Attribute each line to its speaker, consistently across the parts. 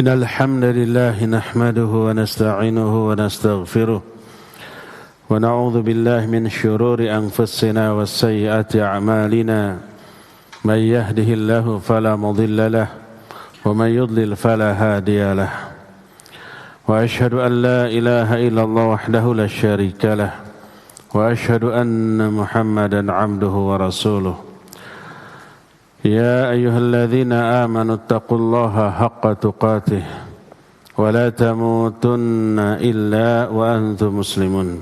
Speaker 1: إن الحمد لله نحمده ونستعينه ونستغفره ونعوذ بالله من شرور أنفسنا وسيئات أعمالنا من يهده الله فلا مضل له ومن يضلل فلا هادي له وأشهد أن لا إله إلا الله وحده لا شريك له وأشهد أن محمدا عبده ورسوله يا أيها الذين آمنوا اتقوا الله حق تقاته ولا تموتن إلا وأنتم مسلمون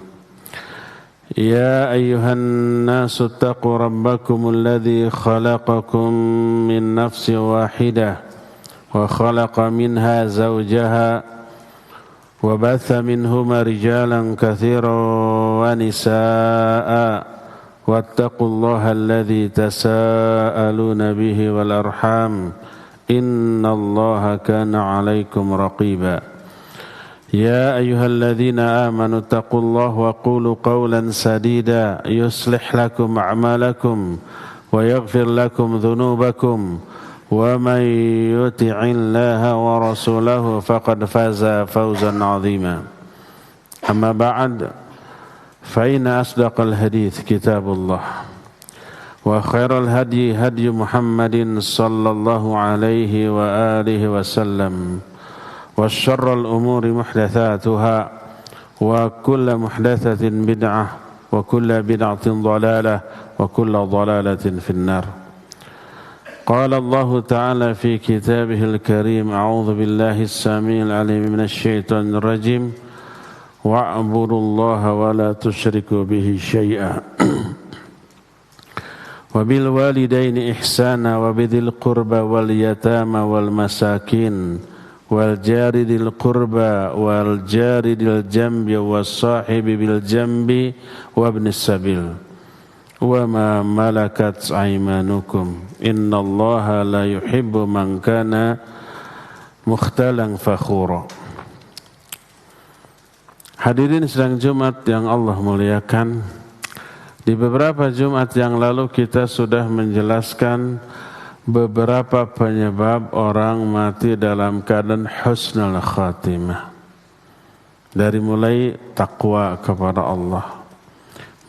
Speaker 1: يا أيها الناس اتقوا ربكم الذي خلقكم من نفس واحدة وخلق منها زوجها وبث منهما رجالا كثيرا ونساء واتقوا الله الذي تساءلون به والأرحام إن الله كان عليكم رقيبا يا أيها الذين آمنوا اتقوا الله وقولوا قولا سديدا يصلح لكم أعمالكم ويغفر لكم ذنوبكم ومن يطع الله ورسوله فقد فاز فوزا عظيما أما بعد فإن أصدق الحديث كتاب الله وخير الهدي هدي محمد صلى الله عليه وآله وسلم وشر الأمور محدثاتها وكل محدثة بدعة وكل بدعة ضلالة وكل ضلالة في النار قال الله تعالى في كتابه الكريم أعوذ بالله السميع العليم من الشيطان الرجيم واعبدوا الله ولا تشركوا به شيئا وبالوالدين إحسانا وبذي القربى واليتامى والمساكين والجار ذي القربى والجار ذي الجنب والصاحب بالجنب وابن السبيل وما ملكت أيمانكم إن الله لا يحب من كان مختالا فخورا. Hadirin sidang Jumat yang Allah muliakan, di beberapa Jumat yang lalu kita sudah menjelaskan beberapa penyebab orang mati dalam keadaan husnul khatimah. Dari mulai takwa kepada Allah,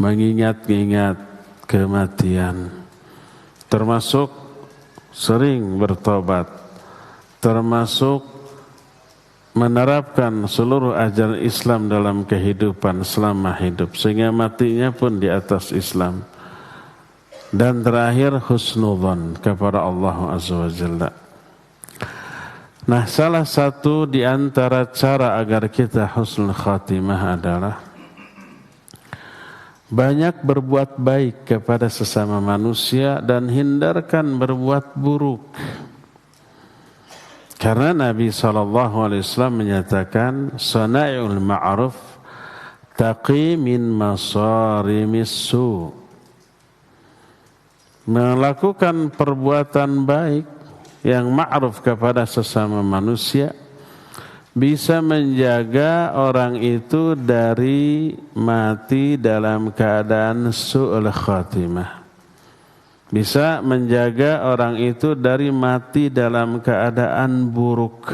Speaker 1: mengingat-ingat kematian, termasuk sering bertobat, termasuk menerapkan seluruh ajaran Islam dalam kehidupan selama hidup sehingga matinya pun di atas Islam. Dan terakhir husnudzon kepada Allah Azza wa Jalla. Nah, salah satu di antara cara agar kita husnul khatimah adalah banyak berbuat baik kepada sesama manusia dan hindarkan berbuat buruk. Karena Nabi SAW menyatakan sana'ul ma'ruf taqi min masarimis su. Melakukan perbuatan baik yang ma'ruf kepada sesama manusia bisa menjaga orang itu dari mati dalam keadaan su'ul khatimah. Bisa menjaga orang itu dari mati dalam keadaan buruk.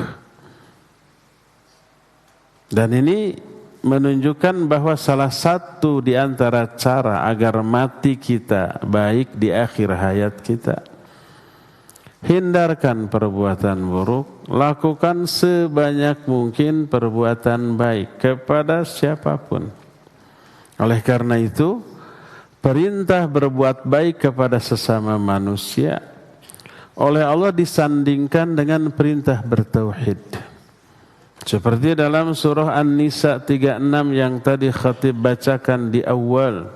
Speaker 1: Dan ini menunjukkan bahwa salah satu di antara cara agar mati kita baik di akhir hayat kita, hindarkan perbuatan buruk, lakukan sebanyak mungkin perbuatan baik kepada siapapun. Oleh karena itu, perintah berbuat baik kepada sesama manusia oleh Allah disandingkan dengan perintah bertauhid. Seperti dalam surah An-Nisa 36 yang tadi khatib bacakan di awal.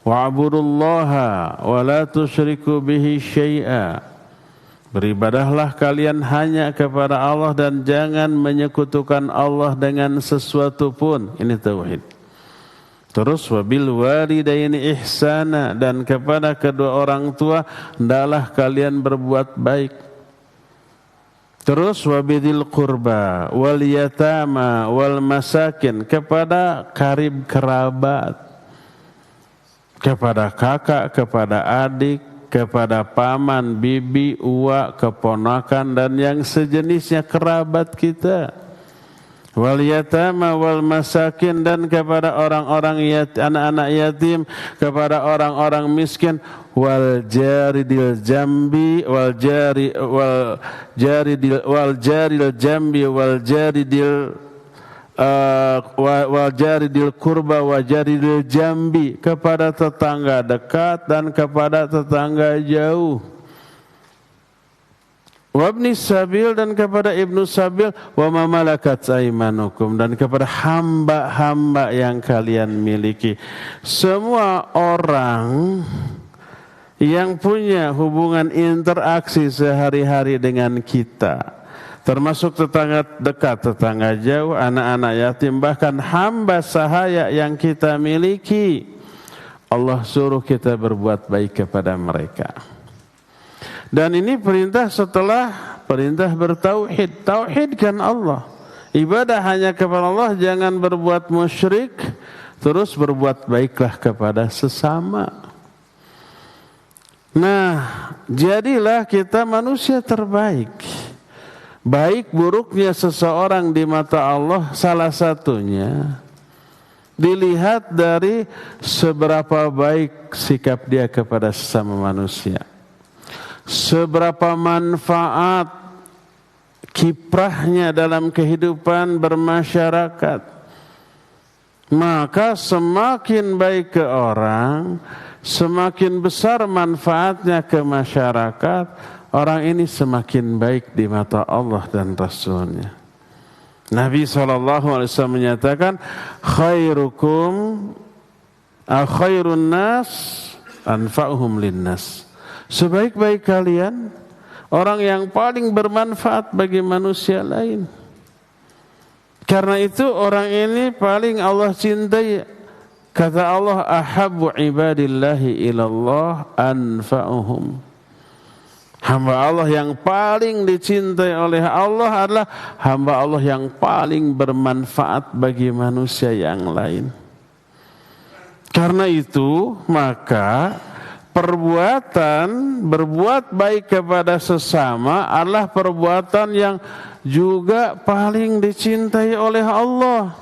Speaker 1: Wa'budullaha wa la tusyriku bihi syai'a. Beribadahlah kalian hanya kepada Allah dan jangan menyekutukan Allah dengan sesuatu pun. Ini tauhid. Terus wabil walidaini ihsana, dan kepada kedua orang tua hendaklah kalian berbuat baik. Terus wabidil qurba wal yatama wal masakin, kepada karib kerabat, kepada kakak, kepada adik, kepada paman, bibi, uwa, keponakan dan yang sejenisnya kerabat kita. Wal yatama wal masakin, dan kepada orang-orang anak-anak yatim, kepada orang-orang miskin. Wal jaridil jambi wal jaridil kurba wa jaridil jambi, kepada tetangga dekat dan kepada tetangga jauh. Wabni sabil, dan kepada ibnu sabil. Wa ma malakat aimanukum, dan kepada hamba-hamba yang kalian miliki. Semua orang yang punya hubungan interaksi sehari-hari dengan kita, termasuk tetangga dekat, tetangga jauh, anak-anak yatim, bahkan hamba sahaya yang kita miliki, Allah suruh kita berbuat baik kepada mereka. Dan ini perintah setelah perintah bertauhid. Tauhidkan Allah. Ibadah hanya kepada Allah, jangan berbuat musyrik, terus berbuat baiklah kepada sesama. Nah, jadilah kita manusia terbaik. Baik buruknya seseorang di mata Allah salah satunya dilihat dari seberapa baik sikap dia kepada sesama manusia. Seberapa manfaat kiprahnya dalam kehidupan bermasyarakat. Maka semakin baik ke orang, semakin besar manfaatnya ke masyarakat, orang ini semakin baik di mata Allah dan Rasulnya. Nabi SAW menyatakan, khairun nas anfa'uhum linnas. Sebaik-baik kalian, orang yang paling bermanfaat bagi manusia lain. Karena itu orang ini paling Allah cintai. Kata Allah, ahabbu ibadillahi ilallah anfa'uhum. Hamba Allah yang paling dicintai oleh Allah adalah hamba Allah yang paling bermanfaat bagi manusia yang lain. Karena itu, maka berbuat baik kepada sesama adalah perbuatan yang juga paling dicintai oleh Allah.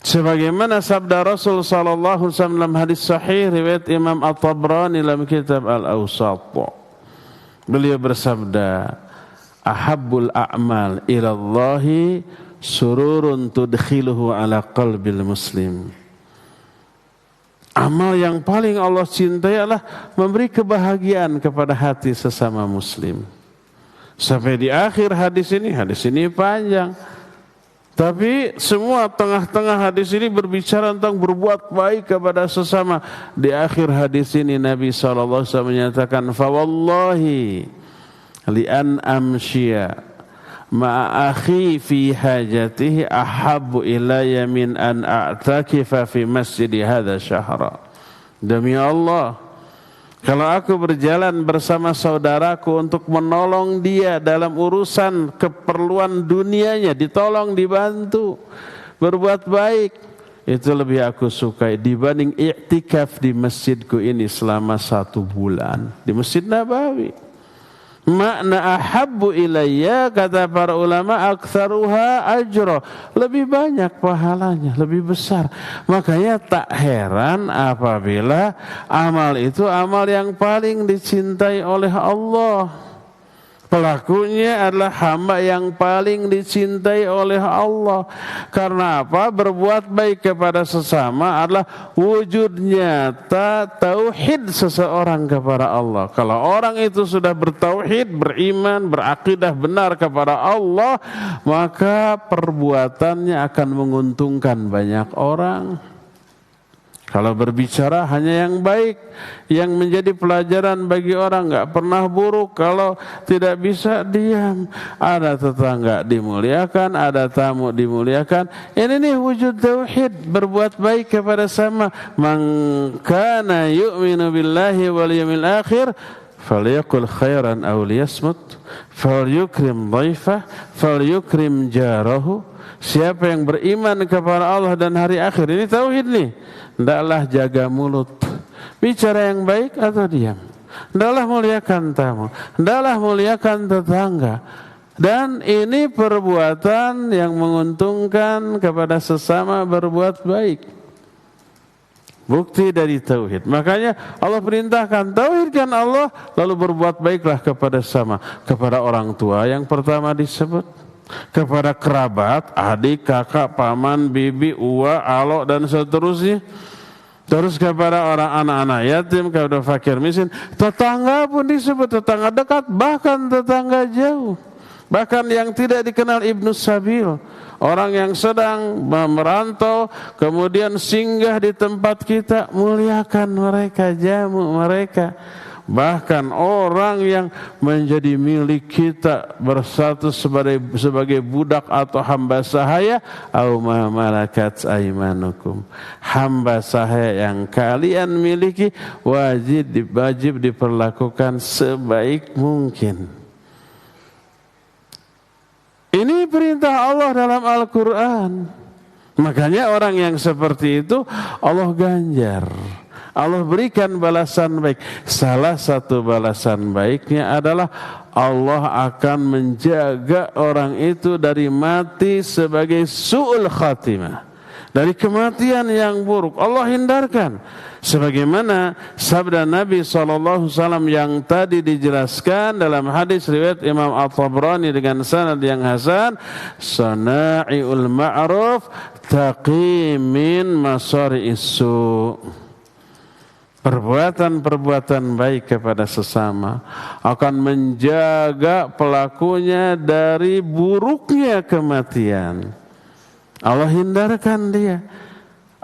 Speaker 1: Sebagaimana sabda Rasul sallallahu alaihi wasallam dalam hadis sahih riwayat Imam At-Tabrani dalam kitab Al-Awsat. Beliau bersabda, ahabbul a'mal ila Allahi sururun tudkhiluhu ala qalbil muslim. Amal yang paling Allah cintai adalah memberi kebahagiaan kepada hati sesama muslim. Sampai di akhir hadis ini panjang. Tapi semua tengah-tengah hadis ini berbicara tentang berbuat baik kepada sesama. Di akhir hadis ini Nabi SAW menyatakan, fawallahi li'an amshiya ma'a akhi fi hajatihi ahabbu ilayya min an a'takifa fi masjidi hadha syahra. Demi Allah, kalau aku berjalan bersama saudaraku untuk menolong dia dalam urusan keperluan dunianya, ditolong, dibantu, berbuat baik, itu lebih aku sukai dibanding i'tikaf di masjidku ini selama 1 bulan di Masjid Nabawi. Makna ahabbu ilayya, kata para ulama, aktsaruha ajra, lebih banyak pahalanya, lebih besar. Makanya tak heran apabila amal itu amal yang paling dicintai oleh Allah. Pelakunya adalah hamba yang paling dicintai oleh Allah. Karena apa? Berbuat baik kepada sesama adalah wujud nyata tauhid seseorang kepada Allah. Kalau orang itu sudah bertauhid, beriman, berakidah benar kepada Allah, maka perbuatannya akan menguntungkan banyak orang. Kalau berbicara hanya yang baik, yang menjadi pelajaran bagi orang, enggak pernah buruk. Kalau tidak bisa diam. Ada tetangga dimuliakan, ada tamu dimuliakan. Ini nih wujud tauhid, berbuat baik kepada sama. Man kana yu'minu billahi wal yawmil akhir falyaqul khairan aw liyasmut, falyukrim dhaifah, falyukrim jarahu. Siapa yang beriman kepada Allah dan hari akhir, ini tauhid nih, hendaklah jaga mulut, Bicara yang baik atau diam. Hendaklah muliakan tamu, hendaklah muliakan tetangga. Dan ini perbuatan yang menguntungkan kepada sesama berbuat baik. Bukti dari tauhid. Makanya Allah perintahkan tauhidkan Allah, lalu berbuat baiklah kepada sesama. Kepada orang tua yang pertama disebut, kepada kerabat, adik, kakak, paman, bibi, uwa, alok dan seterusnya. Terus kepada orang anak-anak yatim, kepada fakir miskin, tetangga pun disebut, tetangga dekat, bahkan tetangga jauh. Bahkan yang tidak dikenal Ibnu Sabil, orang yang sedang merantau kemudian singgah di tempat kita, muliakan mereka, jamu mereka. Bahkan orang yang menjadi milik kita bersatu sebagai budak atau hamba sahaya, au ma malakat aimanukum, hamba sahaya yang kalian miliki wajib diperlakukan sebaik mungkin. Ini perintah Allah dalam Al-Quran. Makanya orang yang seperti itu Allah ganjar, Allah berikan balasan baik. Salah satu balasan baiknya adalah Allah akan menjaga orang itu dari mati sebagai su'ul khatimah, dari kematian yang buruk. Allah hindarkan. Sebagaimana sabda Nabi SAW yang tadi dijelaskan dalam hadis riwayat Imam At-Tabrani dengan sanad yang hasan, sana'iul ma'ruf taqi min masari'is su'. Perbuatan-perbuatan baik kepada sesama akan menjaga pelakunya dari buruknya kematian. Allah hindarkan dia.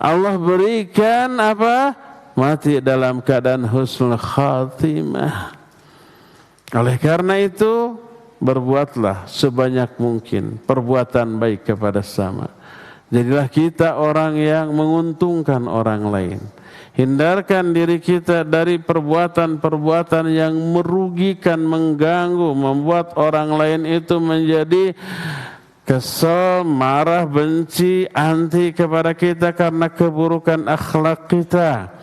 Speaker 1: Allah berikan apa? Mati dalam keadaan husnul khatimah. Oleh karena itu, berbuatlah sebanyak mungkin perbuatan baik kepada sesama. Jadilah kita orang yang menguntungkan orang lain. Hindarkan diri kita dari perbuatan-perbuatan yang merugikan, mengganggu, membuat orang lain itu menjadi kesal, marah, benci, anti kepada kita karena keburukan akhlak kita.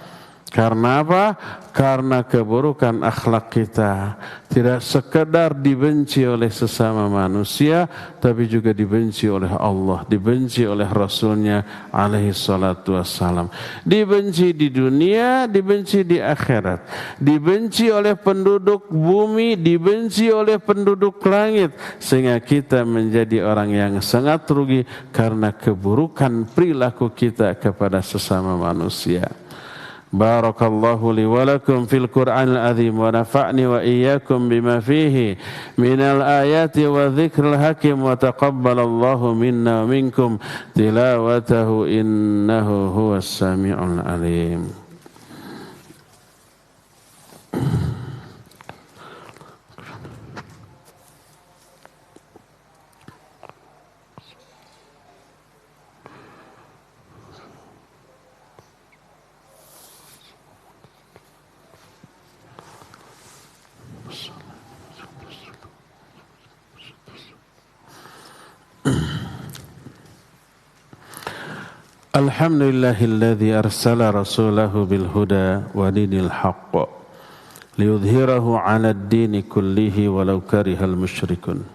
Speaker 1: Karena apa? Karena keburukan akhlak kita tidak sekedar dibenci oleh sesama manusia, tapi juga dibenci oleh Allah, dibenci oleh Rasulnya alaihi salatu wassalam. Dibenci di dunia, dibenci di akhirat. Dibenci oleh penduduk bumi, dibenci oleh penduduk langit. Sehingga kita menjadi orang yang sangat rugi karena keburukan perilaku kita kepada sesama manusia. Barakallahu li wa lakum fil Qur'anil azim wa nafa'ni wa iyyakum bima fihi minal ayati wa dzikril hakim wa taqabbalallahu minna wa minkum tilawatahu innahu huwas sami'ul alim. Alhamdulillahilladzi arsala rasulahu bil huda wa dinil haqq liyudhhirahu 'ala ad-dini kullihi walau karihal musyrikun.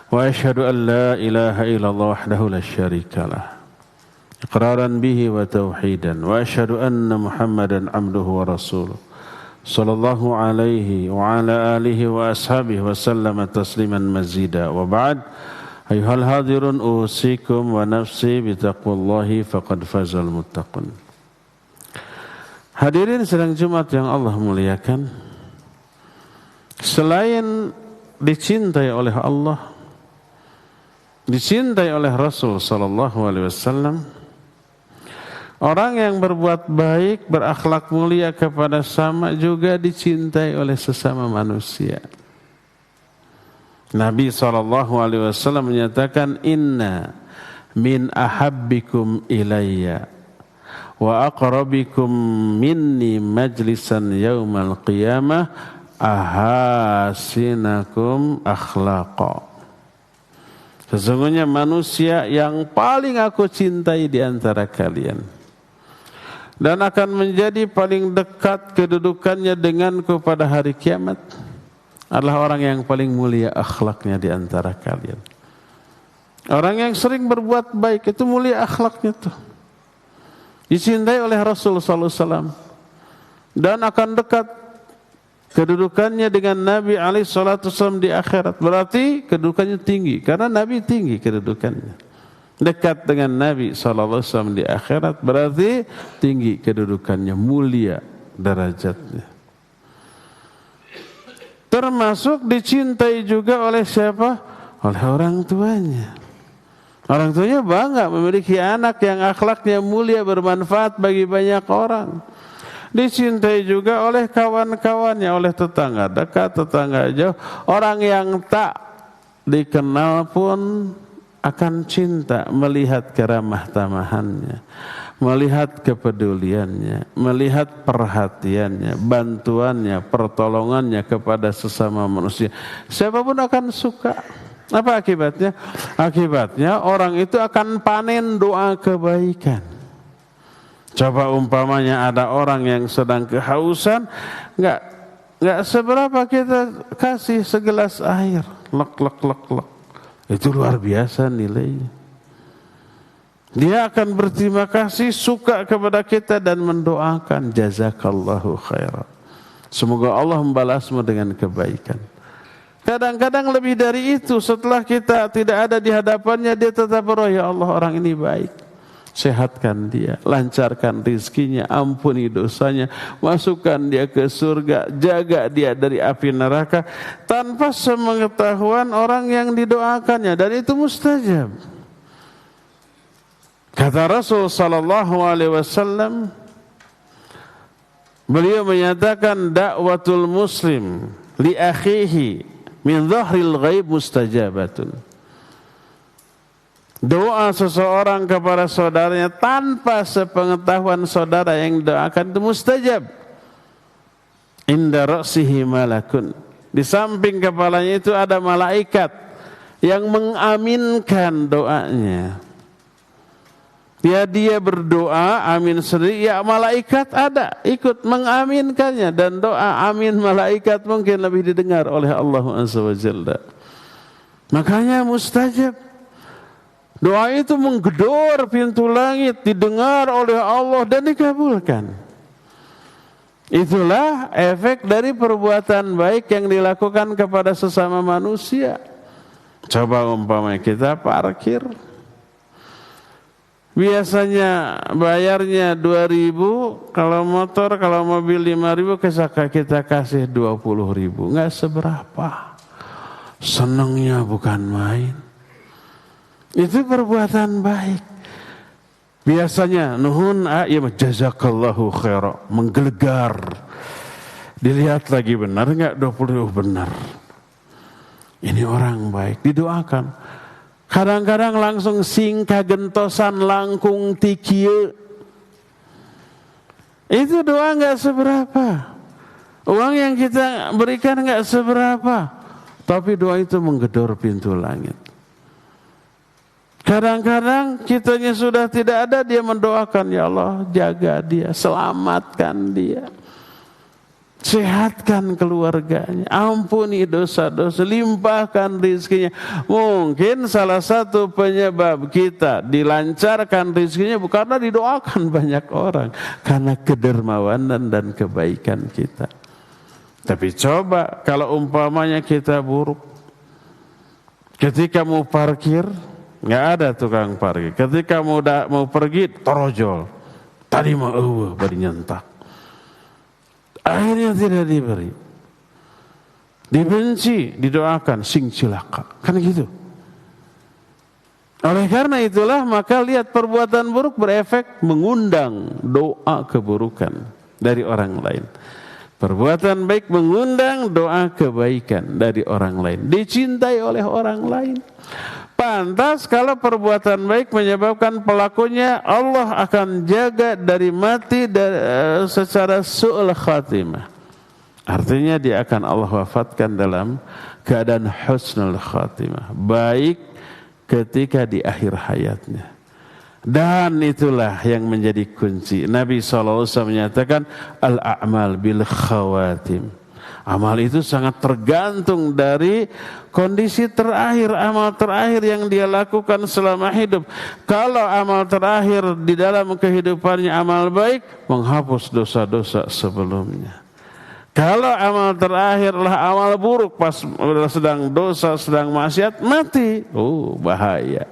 Speaker 1: Wa asyhadu an la ilaha illallah wahdahu la syarika lah iqraran bihi wa tauhidan wa asyhadu anna Muhammadan 'abduhu wa rasuluh sallallahu alaihi wa ala alihi wa ashabihi wa sallama tasliman mazida. Wa ba'd. Ayuhal hadirun usikum wa nafsi bitaqwallahi faqad fazal muttaqun. Hadirin sidang Jumat yang Allah muliakan, selain dicintai oleh Allah, dicintai oleh Rasul sallallahu alaihi wasallam, orang yang berbuat baik, berakhlak mulia kepada sesama juga dicintai oleh sesama manusia. Nabi SAW menyatakan, inna min ahabbikum ilayya wa aqrabikum minni majlisan yaumal qiyamah ahasinakum akhlaqa. Sesungguhnya manusia yang paling aku cintai di antara kalian, dan akan menjadi paling dekat kedudukannya denganku pada hari kiamat adalah orang yang paling mulia akhlaknya di antara kalian. Orang yang sering berbuat baik itu mulia akhlaknya tuh. Dicintai oleh Rasul sallallahu alaihi wasallam dan akan dekat kedudukannya dengan Nabi alaihi salatu wasallam di akhirat. Berarti kedudukannya tinggi karena Nabi tinggi kedudukannya. Dekat dengan Nabi sallallahu alaihi wasallam di akhirat berarti tinggi kedudukannya, mulia derajatnya. Termasuk dicintai juga oleh siapa? Oleh orang tuanya. Orang tuanya bangga memiliki anak yang akhlaknya mulia, bermanfaat bagi banyak orang. Dicintai juga oleh kawan-kawannya, oleh tetangga dekat, tetangga jauh. Orang yang tak dikenal pun akan cinta melihat keramah tamahannya, melihat kepeduliannya, melihat perhatiannya, bantuannya, pertolongannya kepada sesama manusia. Siapapun akan suka. Apa akibatnya? Akibatnya orang itu akan panen doa kebaikan. Coba umpamanya ada orang yang sedang kehausan, nggak seberapa kita kasih segelas air, lek. Itu luar biasa nilainya. Dia akan berterima kasih, suka kepada kita dan mendoakan jazakallahu khairan. Semoga Allah membalasmu dengan kebaikan. Kadang-kadang lebih dari itu, setelah kita tidak ada di hadapannya, dia tetap berdoa, ya Allah orang ini baik. Sehatkan dia, lancarkan rizkinya, ampuni dosanya, masukkan dia ke surga, jaga dia dari api neraka, tanpa sepengetahuan orang yang didoakannya, dan itu mustajab. Kata Rasul sallallahu alaihi wasallam, beliau menyatakan dakwatul muslim li akhihi min dhahril ghaib mustajabatun. Doa seseorang kepada saudaranya tanpa sepengetahuan saudara yang doakan itu mustajab. Inda ra'sihi malakun. Di samping kepalanya itu ada malaikat yang mengaminkan doanya. Ya dia berdoa amin sendiri, ya malaikat ada ikut mengaminkannya, dan doa amin malaikat mungkin lebih didengar oleh Allah Azza wa Jalla. Makanya mustajab. Doa itu menggedor pintu langit, didengar oleh Allah dan dikabulkan. Itulah efek dari perbuatan baik yang dilakukan kepada sesama manusia. Coba umpamanya kita parkir, biasanya bayarnya 2.000, kalau motor, kalau mobil 5.000, kita kasih 20.000, nggak seberapa. Senangnya bukan main. Itu perbuatan baik. Biasanya nuhun ya jazakallahu khairan, menggelegar. Dilihat lagi benar enggak 20.000 benar. Ini orang baik, didoakan. Kadang-kadang langsung singka gentosan langkung tikieu. Itu doa enggak seberapa. Uang yang kita berikan enggak seberapa. Tapi doa itu menggedor pintu langit. Kadang-kadang kitanya sudah tidak ada, dia mendoakan, ya Allah jaga dia, selamatkan dia, sehatkan keluarganya, ampuni dosa-dosa, limpahkan rizkinya. Mungkin salah satu penyebab kita dilancarkan rizkinya bukan karena didoakan banyak orang, karena kedermawanan dan kebaikan kita. Tapi coba kalau umpamanya kita buruk, ketika mau parkir nggak ada tukang parkir. Ketika mau pergi torojol. Tadi mau bari nyentak. Akhirnya tidak diberi. Dibenci, didoakan sing cilaka. Kan gitu. Oleh karena itulah maka lihat perbuatan buruk berefek mengundang doa keburukan dari orang lain. Perbuatan baik mengundang doa kebaikan dari orang lain. Dicintai oleh orang lain. Pantas kalau perbuatan baik menyebabkan pelakunya Allah akan jaga dari mati secara su'ul khatimah. Artinya dia akan Allah wafatkan dalam keadaan husnul khatimah, baik ketika di akhir hayatnya. Dan itulah yang menjadi kunci. Nabi SAW menyatakan al-a'mal bil khawatim. Amal itu sangat tergantung dari kondisi terakhir, amal terakhir yang dia lakukan selama hidup. Kalau amal terakhir di dalam kehidupannya amal baik, menghapus dosa-dosa sebelumnya. Kalau amal terakhir adalah amal buruk, pas sedang dosa, sedang maksiat, mati. Bahaya.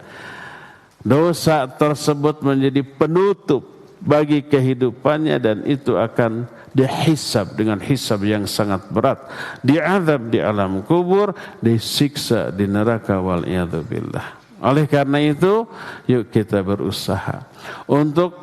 Speaker 1: Dosa tersebut menjadi penutup bagi kehidupannya dan itu akan dihisab dengan hisab yang sangat berat. Diazab di alam kubur, disiksa di neraka wal'iyadzubillah. Oleh karena itu, yuk kita berusaha untuk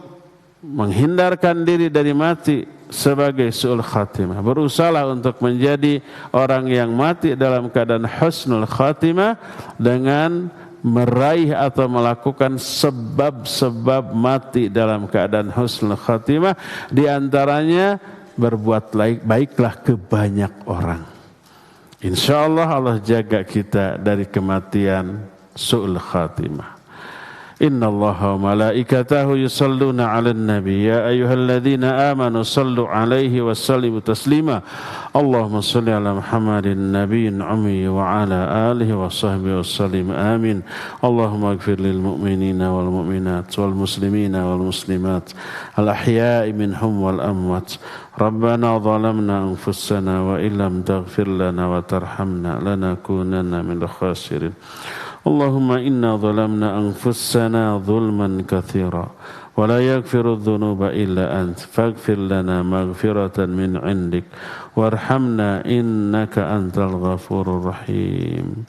Speaker 1: menghindarkan diri dari mati sebagai su'ul khatimah. Berusahalah untuk menjadi orang yang mati dalam keadaan husnul khatimah dengan meraih atau melakukan sebab-sebab mati dalam keadaan husnul khatimah, di antaranya berbuat baiklah ke banyak orang. Insyaallah Allah jaga kita dari kematian su'ul khatimah. Inna Allaha wa malaikatahu yusalluna 'alan nabi ya ayyuhalladzina amanu sallu 'alaihi wa sallimu taslima. Allahumma shalli 'ala Muhammadin nabiyyin ummi wa 'ala alihi wa sahbihi wasallim. Amin. Allahumma ighfir lil mu'minina wal mu'minat wal muslimina wal muslimat al ahya'i minhum wal amwat. Rabbana zalamna anfusana wa illam taghfir lana wa tarhamna lanakunanna minal khasirin. Allahumma inna zalamna anfusana zulman katsira wa la yaghfiru dhunuba illa ant faghfir lana maghfiratan min 'indik warhamna innaka antal ghafurur rahim.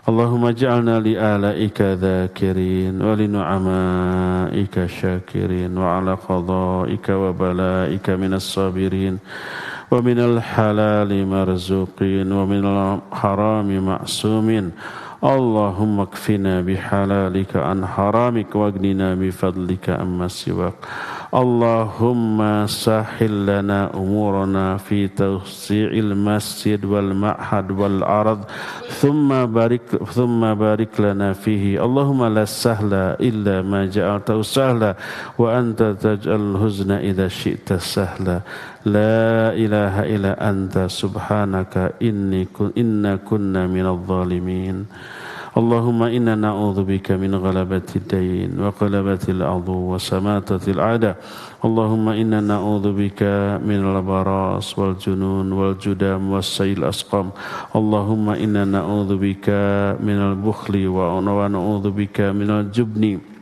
Speaker 1: Allahumma ij'alna li alaika dhakirin wa li nu'amaika syakirin wa ala qada'ika wa bala'ika minas sabirin wa minal halali marzuqin wa minal harami ma'sumin. Allahumma kfina bihalalika an haramik wagnina bifadlika amma siwak. Allahumma sahil lana umurana fi tawsi'il masjid wal ma'had wal arad thumma barik lana fihi. Allahumma la sahla illa ma ja'altahu sahla wa anta taj'al huzna idha syi'ta sahla. La ilaha illa anta subhanaka inna kunna minadh dhalimin. Allahumma inna na'udzubika min ghalabati ad-dayn wa qalabati al-'adhu wa samatati al-'ada. Allahumma inna na'udzubika min al-baras wal junun wal judam was sayl asqam. Allahumma inna na'udzubika min al-bukhli wa na'udzubika min al-jubni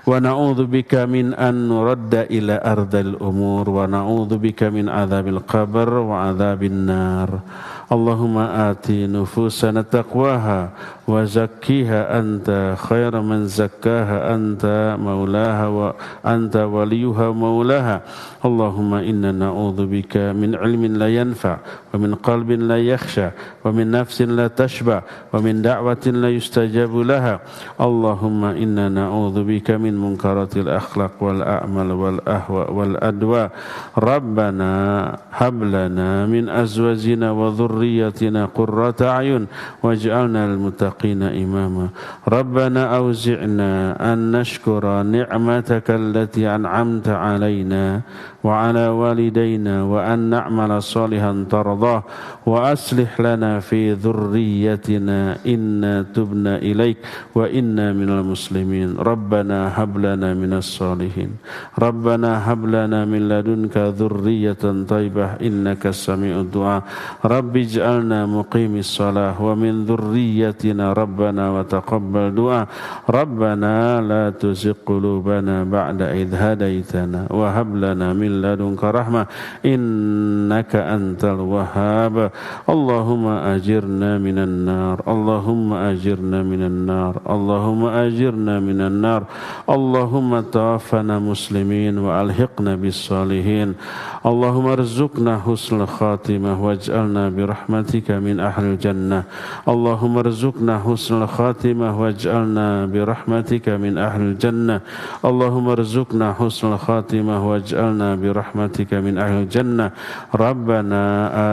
Speaker 1: wa na'udzu bika min an nuradda ila ardhil umur wa na'udzu bika min adzabil qabr wa adzabin nar. Allahumma ati nufusana taqwaha wa zakkiha anta khairu man zakkaha anta maulaha wa anta waliyuha maulaha. Allahumma inna na'udzu bika min ilmin la yanfa wa min qalbin la yakhsha wa min nafsin la tashba wa min da'watin la yustajabu laha. Allahumma inna na'udzu bika min munkaratil akhlaq wal a'mal wal ahwa wal adwa. Rabbana hab lana min azwajina wa dhurriyyatina qurrata a'yun waj'alna lil muttaqina imama. Rabbana awzi'na an nashkura ni'mataka allati an'amta 'alaina wa 'ala walidayna wa an na'mala salihan tardah wa aslih lana fi dhurriyyatina inna tubna ilaik wa inna minal muslimin. Rabbana hab lana minas salihin. Rabbana hab lana min ladunka dhurriyyatan thayyibah innaka sami'ud du'a. Rabbi ij'alna muqimis shalah wa min dhurriyyatina rabbana wa taqabbal du'a. Rabbana la tuzigh qulubana ba'da idh hadaitana wa hab lana min ladunka rahmah innaka antal wahhab. Allahumma ajirna minan nar. Allahumma ajirna minan nar. Allahumma ajirna minan nar. Allahumma tawaffana muslimin wa alhiqna bis salihin. Allahumma arzuqna husnul khatimah waj'alna bi برحمتك من أهل الجنة اللهم ارزقنا حسن الخاتمة واجعلنا برحمتك من أهل الجنة اللهم ارزقنا حسن الخاتمة واجعلنا برحمتك من أهل الجنة ربنا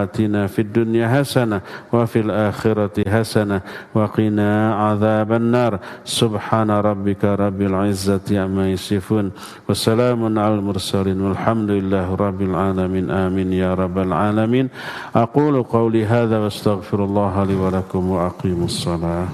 Speaker 1: آتنا في الدنيا حسنة وفي الآخرة حسنة وقنا عذاب النار سبحان ربك رب العزة عما يصفون وسلام على المرسلين والحمد لله رب العالمين آمين يا رب العالمين أقول قولي هذا واستغفر الله لي ولكم وأقيموا الصلاة